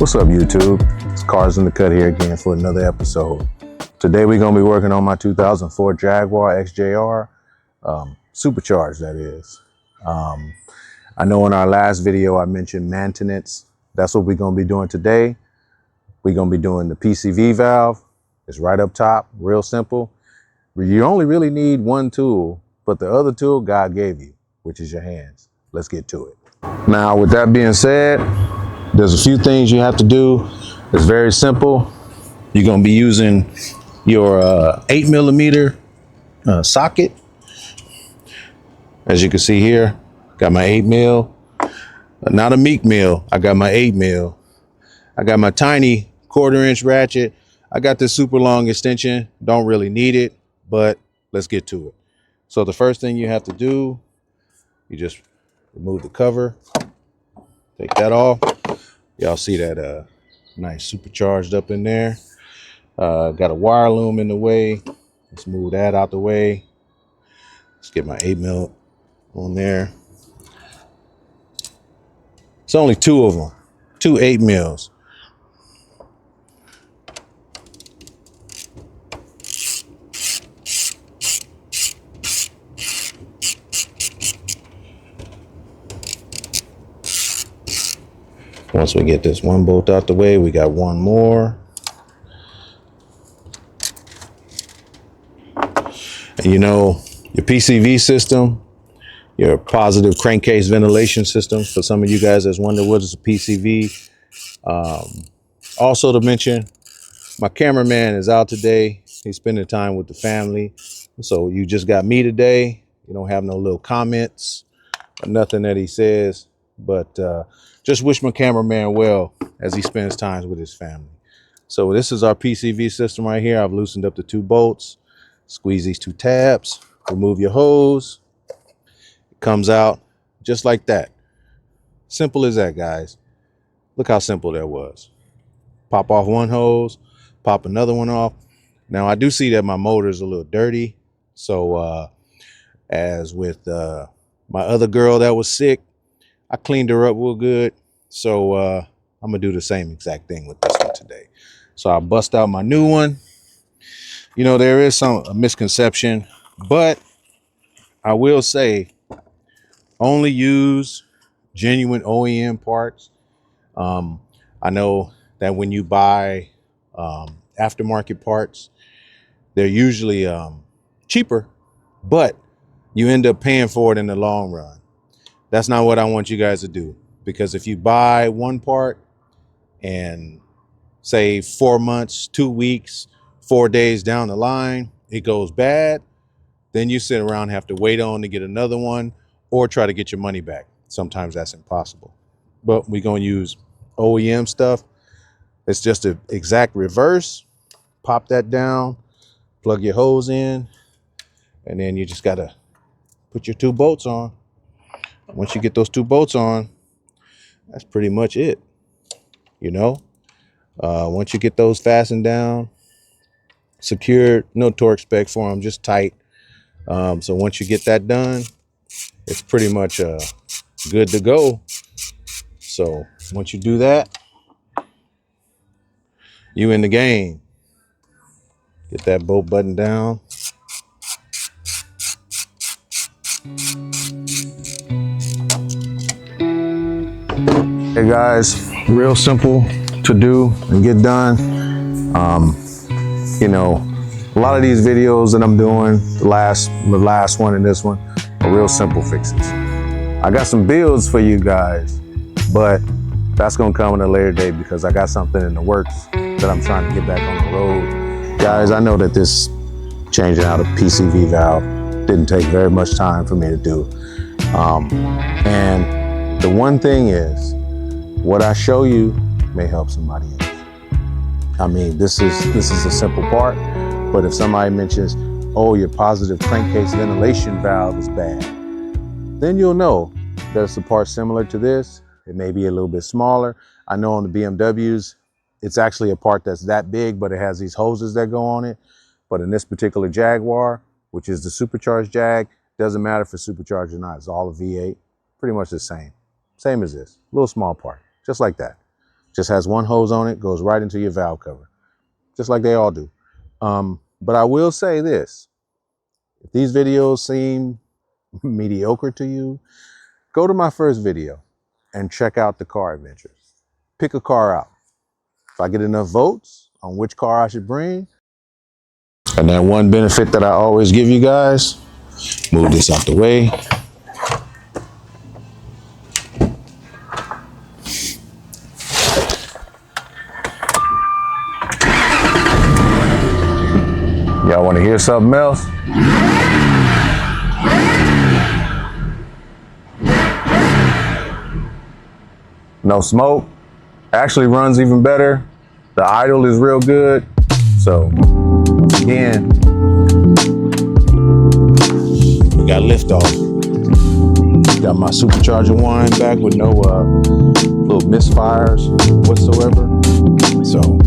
What's up, YouTube? It's Cars in the Cut here again for another episode. Today we're going to be working on my 2004 Jaguar XJR, Supercharged, that is. I know in our last video I mentioned maintenance. That's what we're going to be doing today. We're going to be doing the PCV valve. It's right up top, real simple. You only really need one tool, but the other tool God gave you, which is your hands. Let's get to it. Now, with that being said, there's a few things you have to do. It's very simple. You're going to be using your 8mm socket. As you can see here, got my 8mm, not a meek mill. I got my 8mm. I got my tiny 1/4-inch ratchet. I got this super long extension. Don't really need it, but let's get to it. So the first thing you have to do, you just remove the cover, take that off. Y'all see that nice supercharged up in there. Got a wire loom in the way. Let's move that out the way. Let's get my 8mm on there. It's only two of them, two 8mm. Once we get this one bolt out the way, we got one more. And you know, your PCV system, your positive crankcase ventilation system, for some of you guys that's wondering what is a PCV. Also to mention, my cameraman is out today. He's spending time with the family. So you just got me today. You don't have no little comments or nothing that he says, but just wish my cameraman well as he spends time with his family. So this is our PCV system right here. I've loosened up the two bolts. Squeeze these two tabs, remove your hose. It comes out just like that. Simple as that, guys. Look how simple that was. Pop off one hose, pop another one off. Now I do see that my motor is a little dirty. So as with my other girl that was sick, I cleaned her up real good. So I'm gonna do the same exact thing with this one today. So I bust out my new one. You know, there is a misconception, but I will say only use genuine OEM parts. I know that when you buy aftermarket parts, they're usually cheaper, but you end up paying for it in the long run. That's not what I want you guys to do, because if you buy one part and say 4 months, 2 weeks, 4 days down the line, it goes bad, then you sit around and have to wait on to get another one or try to get your money back. Sometimes that's impossible. But we're going to use OEM stuff. It's just an exact reverse. Pop that down, plug your hose in, and then you just got to put your two bolts on. Once you get those two bolts on, that's pretty much it. You know, once you get those fastened down, secured, no torque spec for them, just tight. So once you get that done, it's pretty much good to go. So once you do that, you in the game. Get that bolt button down. Hey guys, real simple to do and get done. You know, a lot of these videos that I'm doing, the last one and this one, are real simple fixes. I got some builds for you guys, but that's gonna come in a later date because I got something in the works that I'm trying to get back on the road. Guys, I know that this changing out a PCV valve didn't take very much time for me to do. And the one thing is, what I show you may help somebody else. I mean, this is a simple part, but if somebody mentions, oh, your positive crankcase ventilation valve is bad, then you'll know that it's a part similar to this. It may be a little bit smaller. I know on the BMWs, it's actually a part that's that big, but it has these hoses that go on it. But in this particular Jaguar, which is the Supercharged Jag, doesn't matter if it's supercharged or not. It's all a V8, pretty much the same. Same as this, little small part, just like that. Just has one hose on it, goes right into your valve cover, just like they all do. But I will say this, if these videos seem mediocre to you, go to my first video and check out the car adventures. Pick a car out. If I get enough votes on which car I should bring, and that one benefit that I always give you guys, move this out the way. Y'all want to hear something else? No smoke. Actually runs even better. The idle is real good. So again, we got liftoff. Got my supercharger wine back with no little misfires whatsoever. So